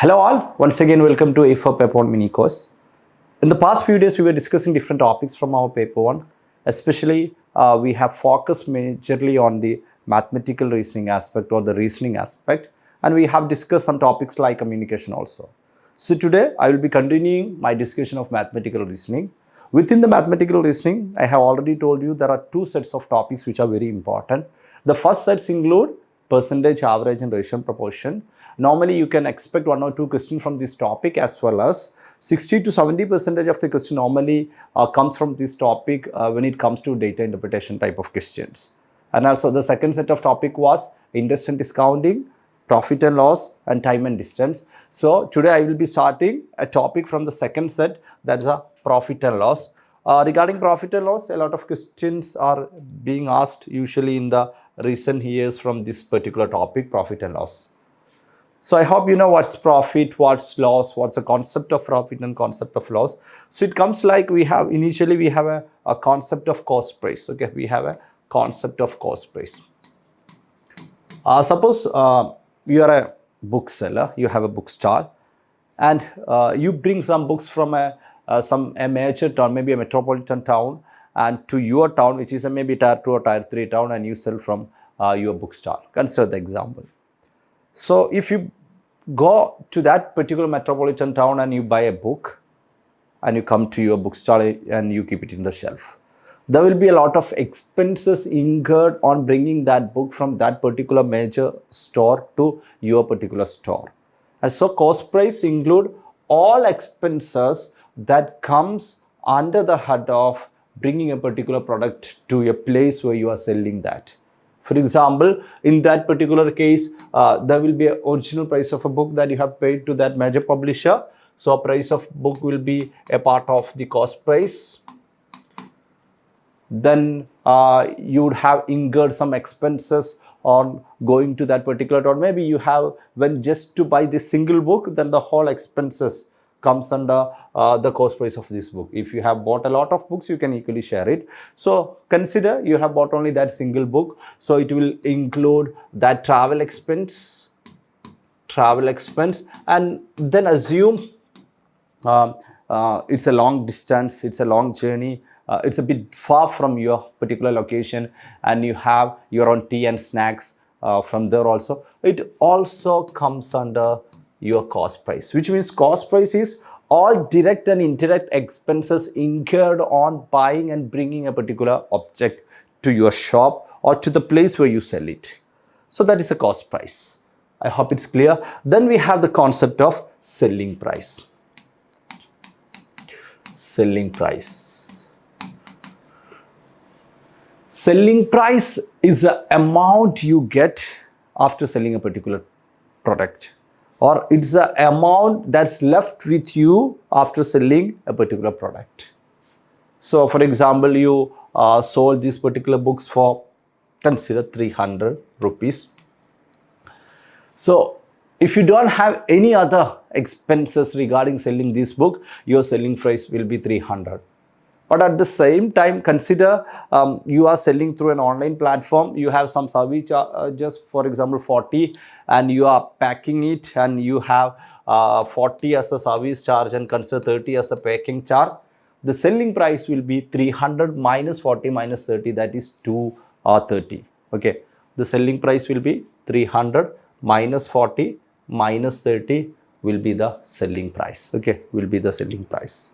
Hello all, once again welcome to Aifer Paper 1 mini course. In the past few days we were discussing different topics from our paper 1. Especially we have focused majorly on the mathematical reasoning aspect or the reasoning aspect, and we have discussed some topics like communication also. So today I will be continuing my discussion of mathematical reasoning. Within the mathematical reasoning, I have already told you there are two sets of topics which are very important. The first sets include percentage, average and ratio and proportion. Normally you can expect one or two questions from this topic, as well as 60 to 70% of the question normally comes from this topic when it comes to data interpretation type of questions. And also the second set of topic was interest and discounting, profit and loss and time and distance. So today I will be starting a topic from the second set, that's a profit and loss. Regarding profit and loss, a lot of questions are being asked usually in the recent years from this particular topic, profit and loss. So I hope you know what's profit, what's loss, what's the concept of profit and concept of loss. So it comes like we have a concept of cost price. Okay, we have a concept of cost price. Suppose you are a bookseller, you have a bookstall, and you bring some books from a major town, maybe a metropolitan town, and to your town, which is maybe tier 2 or tier 3 town, and you sell from your bookstall. Consider the example. So if you go to that particular metropolitan town and you buy a book and you come to your bookstall and you keep it in the shelf, there will be a lot of expenses incurred on bringing that book from that particular major store to your particular store. And so cost price include all expenses that comes under the head of bringing a particular product to a place where you are selling that. For example, in that particular case, there will be an original price of a book that you have paid to that major publisher. So price of book will be a part of the cost price. Then you would have incurred some expenses on going to that particular town. Maybe you have, when just to buy this single book, then the whole expenses comes under the cost price of this book. If you have bought a lot of books, you can equally share it. So consider you have bought only that single book. So it will include that travel expense, and then assume it's a long distance, it's a long journey. It's a bit far from your particular location, and you have your own tea and snacks from there also. It also comes under your cost price, which means cost price is all direct and indirect expenses incurred on buying and bringing a particular object to your shop or to the place where you sell it. So that is a cost price. I hope it's clear. Then we have the concept of selling price. Selling price. Selling price is the amount you get after selling a particular product, or it's the amount that's left with you after selling a particular product. So for example, you sold these particular books for, consider 300 rupees. So if you don't have any other expenses regarding selling this book, your selling price will be 300. But at the same time, consider you are selling through an online platform. You have some service charges, for example 40, and you are packing it, and you have 40 as a service charge and consider 30 as a packing charge. The selling price will be 300 minus 40 minus 30, that is 230. Okay, the selling price will be 300 minus 40 minus 30 will be the selling price. Okay, will be the selling price.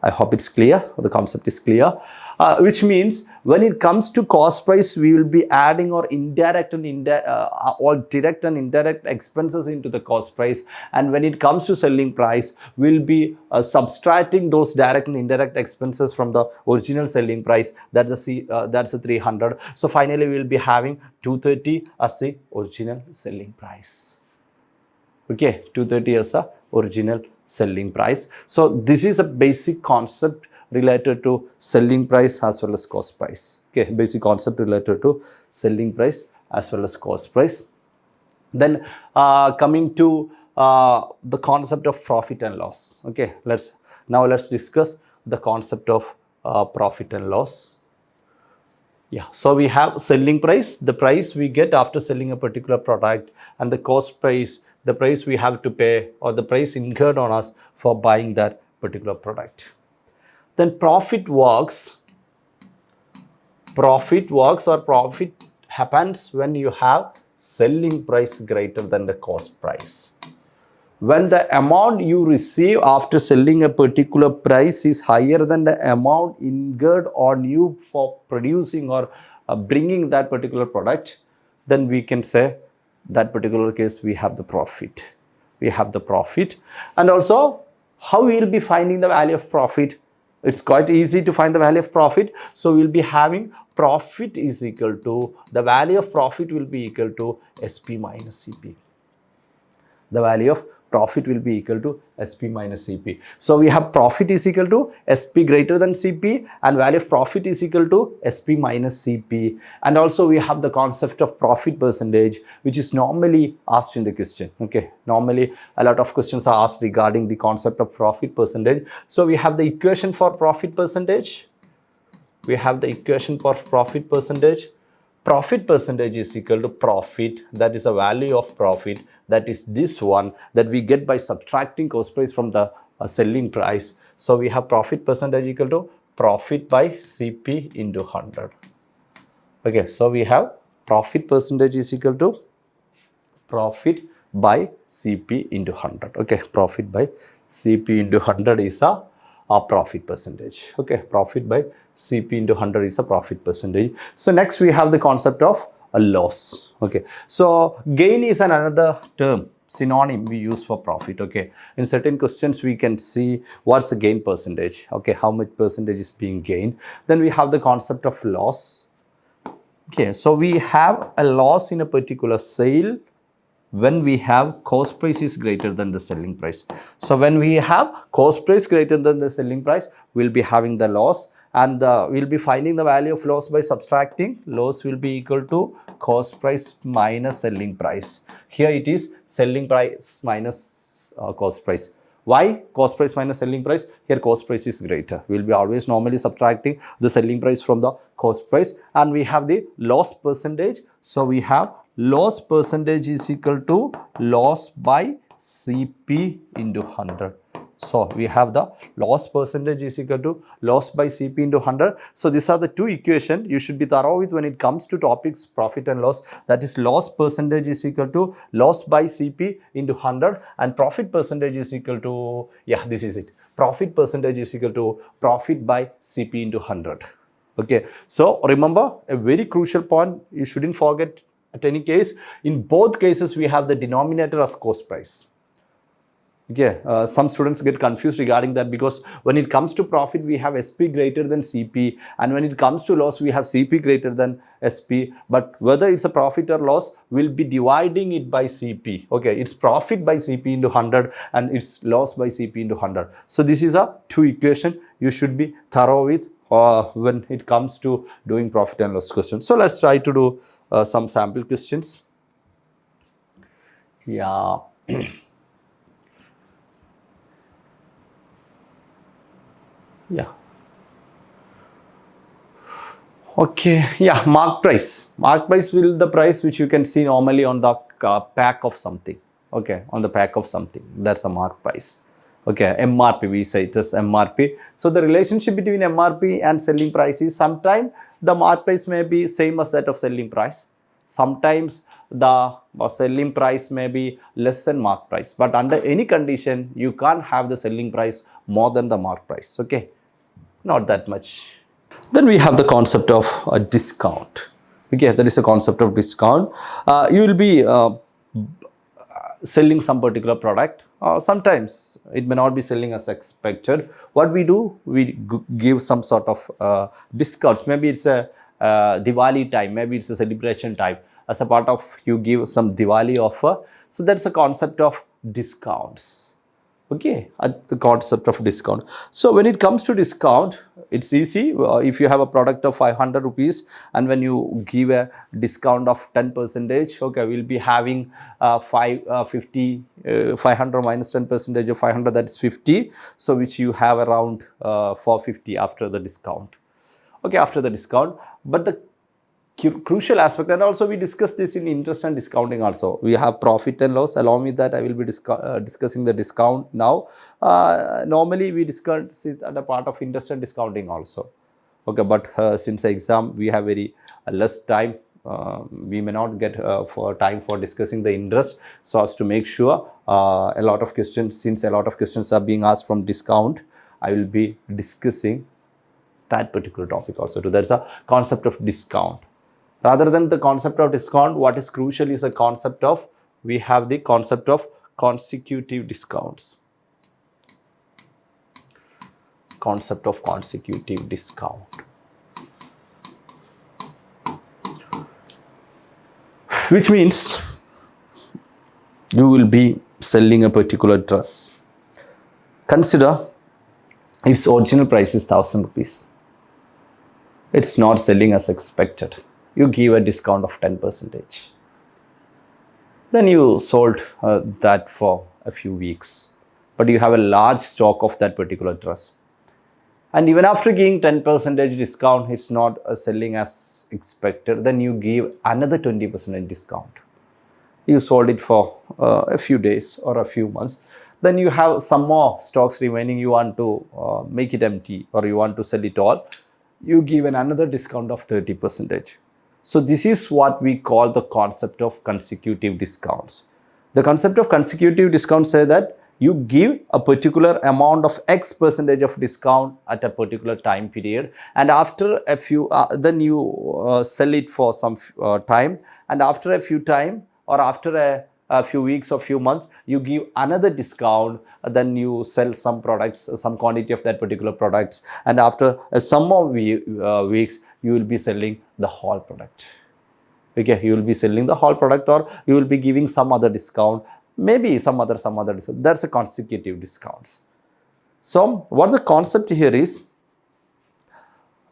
I hope it's clear, the concept is clear, which means when it comes to cost price, we will be adding or direct and indirect expenses into the cost price. And when it comes to selling price, we'll be subtracting those direct and indirect expenses from the original selling price. That's a 300. So finally, we'll be having 230 as the original selling price. Okay, 230 as a original selling price. So this is a basic concept related to selling price as well as cost price. Okay, basic concept related to selling price as well as cost price. Then coming to the concept of profit and loss. Okay, let's discuss the concept of profit and loss. Yeah, so we have selling price, the price we get after selling a particular product, and the cost price, the price we have to pay or the price incurred on us for buying that particular product. Then profit works or profit happens when you have selling price greater than the cost price. When the amount you receive after selling a particular price is higher than the amount incurred on you for producing or bringing that particular product, then we can say that particular case we have the profit. We have the profit. And also, how we will be finding the value of profit? It's quite easy to find the value of profit. So we'll be having profit is equal to, the value of profit will be equal to SP minus CP. The value of profit will be equal to SP minus CP. So we have profit is equal to SP greater than CP and value of profit is equal to SP minus CP. And also we have the concept of profit percentage, which is normally asked in the question. Okay, normally a lot of questions are asked regarding the concept of profit percentage. So we have the equation for profit percentage. We have the equation for profit percentage. Profit percentage is equal to profit, that is a value of profit, that is this one that we get by subtracting cost price from the selling price. So we have profit percentage equal to profit by CP into 100. Okay, so we have profit percentage is equal to profit by CP into 100. Okay, profit by CP into 100 is a profit percentage. Okay, profit by CP into 100 is a profit percentage. So next we have the concept of a loss. Okay, so gain is another term, synonym we use for profit. Okay, in certain questions we can see what's the gain percentage. Okay, how much percentage is being gained. Then we have the concept of loss. Okay, so we have a loss in a particular sale when we have cost price is greater than the selling price. So when we have cost price greater than the selling price, we'll be having the loss, and we'll be finding the value of loss by subtracting. Loss will be equal to cost price minus selling price. Here it is selling price minus cost price. Why cost price minus selling price? Here cost price is greater. We'll be always normally subtracting the selling price from the cost price, and we have the loss percentage. So we have loss percentage is equal to loss by CP into 100. So we have the loss percentage is equal to loss by CP into 100. So these are the two equations you should be thorough with when it comes to topics profit and loss. That is loss percentage is equal to loss by CP into 100, and profit percentage is equal to, yeah, this is it. Profit percentage is equal to profit by CP into 100. Okay, so remember a very crucial point you shouldn't forget at any case. In both cases we have the denominator as cost price. Okay, some students get confused regarding that, because when it comes to profit we have SP greater than CP, and when it comes to loss we have CP greater than SP, but whether it's a profit or loss we'll be dividing it by CP. Okay, it's profit by CP into 100 and it's loss by CP into 100. So this is a two equation you should be thorough with when it comes to doing profit and loss questions. So let's try to do some sample questions. Yeah. Yeah. Okay. Yeah. Mark price. Mark price will the price which you can see normally on the pack of something. Okay. On the pack of something. That's a mark price. Okay. MRP, we say it is MRP. So the relationship between MRP and selling price is sometimes the mark price may be same as that of selling price. Sometimes the selling price may be less than mark price. But under any condition, you can't have the selling price more than the mark price. Okay. Not that much. Then we have the concept of a discount. Okay, there is a concept of discount. You will be selling some particular product. Sometimes it may not be selling as expected. What we do, we give some sort of discounts. Maybe it's a Diwali time, maybe it's a celebration time. As a part of, you give some Diwali offer. So that's a concept of discounts. Okay, the concept of discount. So when it comes to discount, it's easy. If you have a product of 500 rupees and when you give a discount of 10%, okay, we'll be having 500 minus 10% of 500, that's 50. So which you have around 450 after the discount. Okay, after the discount. But the crucial aspect. And also we discussed this in interest and discounting also. We have profit and loss. Along with that, I will be discussing the discount now. Normally we discuss it at a part of interest and discounting also. Okay, but since the exam we have very less time, we may not get for time for discussing the interest, so as to make sure a lot of questions, since a lot of questions are being asked from discount, I will be discussing that particular topic also. So there's a concept of discount. Rather than the concept of discount, what is crucial is a concept of, we have the concept of consecutive discounts. Concept of consecutive discount. Which means you will be selling a particular dress. Consider its original price is 1,000 rupees. It's not selling as expected. You give a discount of 10%. Then you sold that for a few weeks, but you have a large stock of that particular dress. And even after giving 10% discount, it's not selling as expected. Then you give another 20% discount. You sold it for a few days or a few months. Then you have some more stocks remaining. You want to make it empty, or you want to sell it all. You give another discount of 30%. So this is what we call the concept of consecutive discounts. The concept of consecutive discounts say that you give a particular amount of X percentage of discount at a particular time period, and after a few, then you sell it for some time, and after a few time, or after a few weeks or few months, you give another discount. Then you sell some products, some quantity of that particular products, and after some more weeks, you will be selling the whole product. Okay, you will be selling the whole product, or you will be giving some other discount, maybe some other discount. That's a consecutive discounts. So what the concept here is,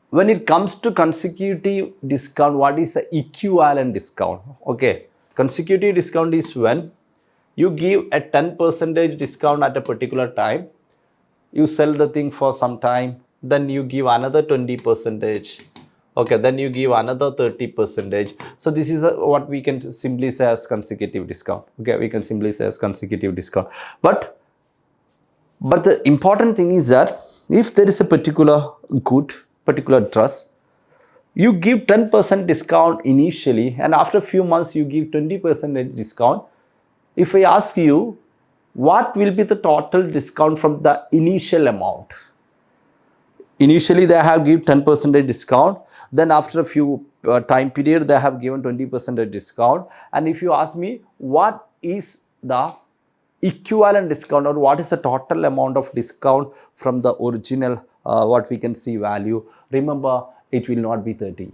when it comes to consecutive discount, what is the equivalent discount? Okay, consecutive discount is when you give a 10% discount at a particular time, you sell the thing for some time, then you give another 20%. Okay, then you give another 30%. So this is what we can simply say as consecutive discount. Okay, we can simply say as consecutive discount. But the important thing is that if there is a particular good, particular dress, you give 10% discount initially, and after a few months you give 20% discount. If I ask you, what will be the total discount from the initial amount? Initially they have given 10% discount, then after a few time period they have given 20% discount. And if you ask me what is the equivalent discount, or what is the total amount of discount from the original what we can see value, remember, it will not be 30.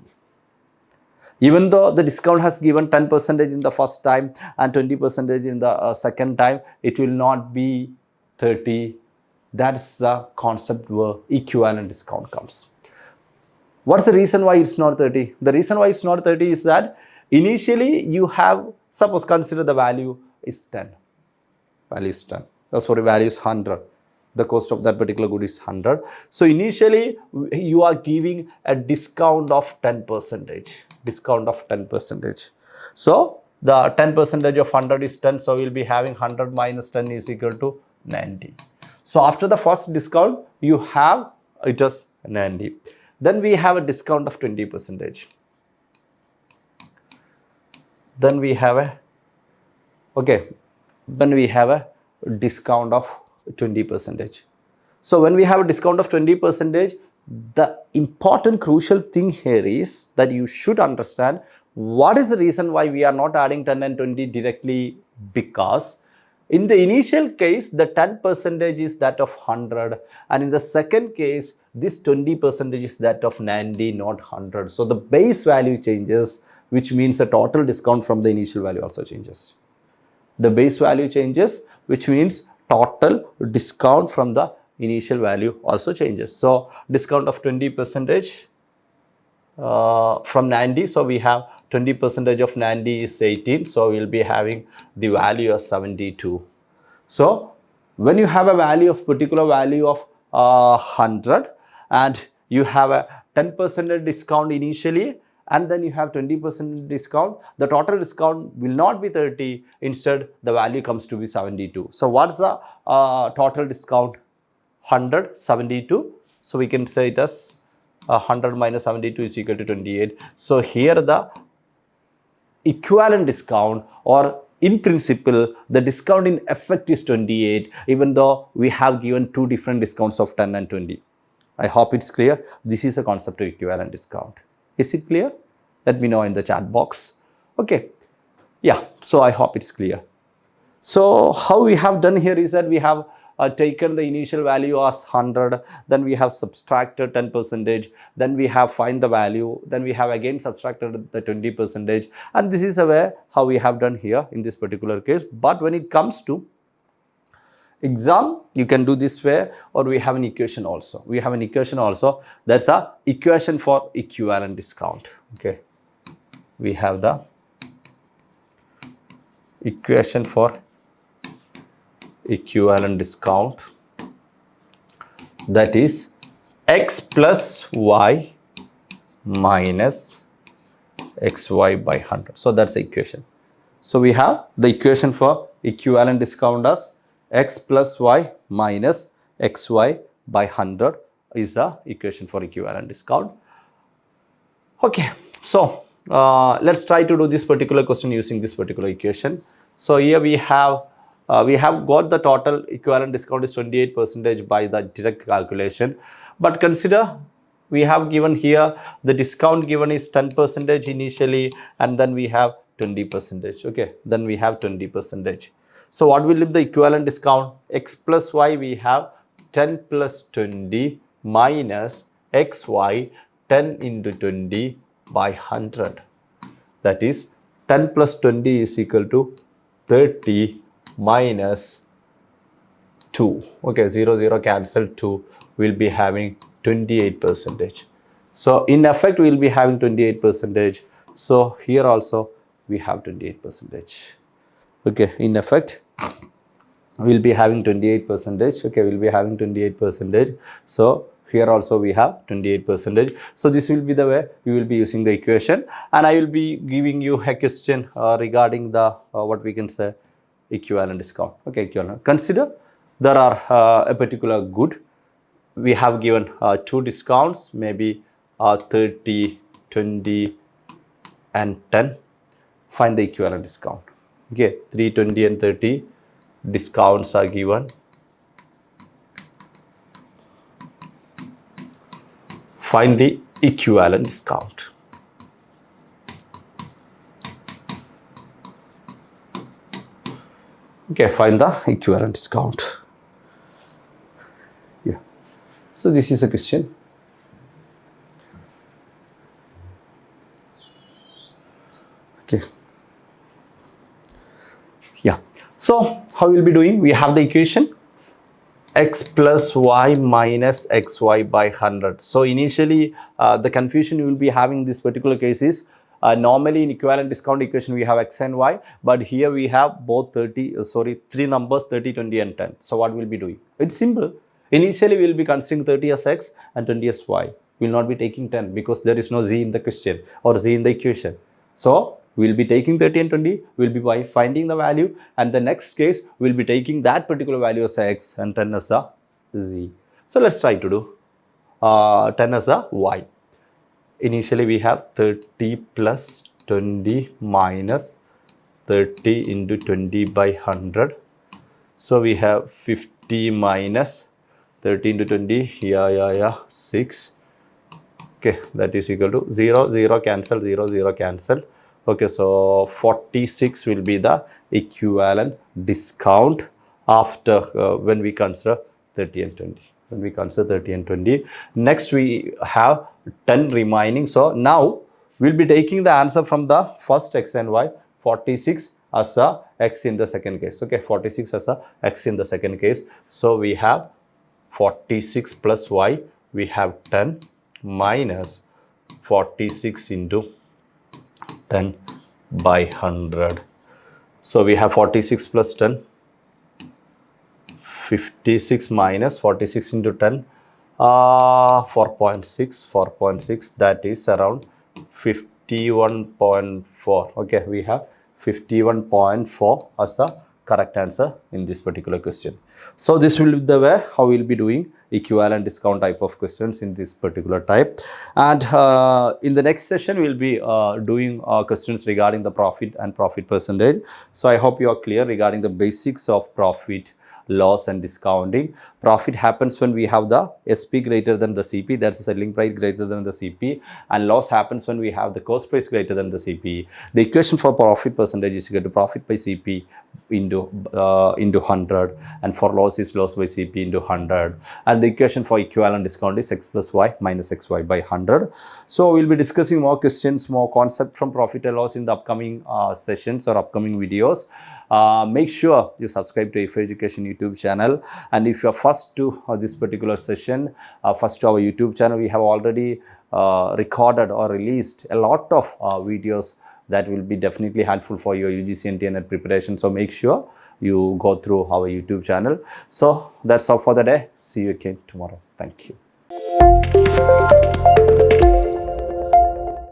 Even though the discount has given 10% in the first time and 20% in the second time, it will not be 30. That's the concept where equivalent discount comes. What's the reason why it's not 30? The reason why it's not 30 is that initially you have, suppose consider the value is 10. Value is 10. Oh, sorry, value is 100. The cost of that particular good is 100. So initially you are giving a discount of 10%. Discount of 10%. So the 10% of 100 is 10. So we'll be having 100 minus 10 is equal to 90. So after the first discount, you have it as 90. Then we have a discount of 20%. Then we have a, okay, then we have a discount of 20%. So when we have a discount of 20%, the important crucial thing here is that you should understand what is the reason why we are not adding 10 and 20 directly, because in the initial case, the 10% is that of 100, and in the second case, this 20% is that of 90, not 100. So the base value changes, which means the total discount from the initial value also changes. The base value changes, which means total discount from the initial value also changes. So discount of 20% from 90. So we have 20% of 90 is 18. So we'll be having the value of 72. So when you have a value of particular value of 100 and you have a 10% discount initially, and then you have 20% discount, the total discount will not be 30. Instead, the value comes to be 72. So what's the total discount? 172. So we can say it as 100 minus 72 is equal to 28. So here the equivalent discount, or in principle the discount in effect is 28, even though we have given two different discounts of 10 and 20. I hope it's clear. This is a concept of equivalent discount. Is it clear? Let me know in the chat box. Okay. Yeah. So I hope it's clear. So how we have done here is that we have taken the initial value as 100, then we have subtracted 10%, then we have find the value, then we have again subtracted the 20%, and this is a way how we have done here in this particular case. But when it comes to exam, you can do this way, or we have an equation also. We have an equation also. That's a equation for equivalent discount. Okay, we have the equation for equivalent discount, that is x plus y minus xy by 100. So that's the equation. So we have the equation for equivalent discount as x plus y minus xy by 100 is the equation for equivalent discount. Okay, so let's try to do this particular question using this particular equation. So here we have got the total equivalent discount is 28% by the direct calculation. But consider we have given here the discount given is 10% initially, and then we have 20%. Okay, then we have 20%. So what will be the equivalent discount? X plus y, we have 10 plus 20 minus xy 10 into 20 by 100. That is 10 plus 20 is equal to 30 minus 2. Okay, 0, 0 cancel 2. We'll be having 28%. So in effect, we'll be having 28%. So here also we have 28%. Okay, in effect, we'll be having 28%. Okay, we'll be having 28%. So here also we have 28%. So this will be the way we will be using the equation, and I will be giving you a question regarding the what we can say equivalent discount. Okay, equivalent. Consider there are a particular good. We have given two discounts, maybe 30, 20 and 10. Find the equivalent discount. Okay, 3, 20 and 30 discounts are given. Find the equivalent discount. Okay, find the equivalent discount. Yeah. So this is a question. Okay. Yeah. So how we'll be doing? We have the equation x plus y minus xy by 100. So initially the confusion you will be having in this particular case is normally in equivalent discount equation we have x and y, but here we have both three numbers 30, 20 and 10. So what we'll be doing? It's simple. Initially we will be considering 30 as x and 20 as y. We will not be taking 10 because there is no z in the question or z in the equation. So we will be taking 30 and 20, we will be by finding the value, and the next case we will be taking that particular value as x and 10 as a z. So let's try to do 10 as a y. Initially we have 30 plus 20 minus 30 into 20 by 100. So we have 50 minus 30 into 20, 6. Okay, that is equal to 0, 0 cancel, 0, 0 cancel. Okay, so 46 will be the equivalent discount after when we consider 30 and 20. When we consider 30 and 20. Next we have 10 remaining. So now we'll be taking the answer from the first x and y, 46 as a x in the second case. Okay, 46 as a x in the second case. So we have 46 plus y, we have 10 minus 46 into 10 by 100. So we have 46 plus 10, 56 minus 46 into 10, 4.6, that is around 51.4. Okay, we have 51.4 as a correct answer in this particular question. So this will be the way how we'll be doing equivalent discount type of questions in this particular type. And in the next session, we'll be doing questions regarding the profit and profit percentage. So I hope you are clear regarding the basics of profit, loss and discounting. Profit happens when we have the SP greater than the CP, that's the selling price greater than the CP, and loss happens when we have the cost price greater than the CP. The equation for profit percentage is equal to profit by CP into 100, and for loss is loss by CP into 100, and the equation for equivalent discount is x plus y minus xy by 100. So we'll be discussing more questions, more concept from profit and loss in the upcoming sessions or upcoming videos. Make sure you subscribe to Aifer Education YouTube channel, and if you are first to this particular session, first to our YouTube channel, we have already recorded or released a lot of videos that will be definitely helpful for your UGC NTA NET preparation. So make sure you go through our YouTube channel. So that's all for the day. See you again tomorrow. Thank you.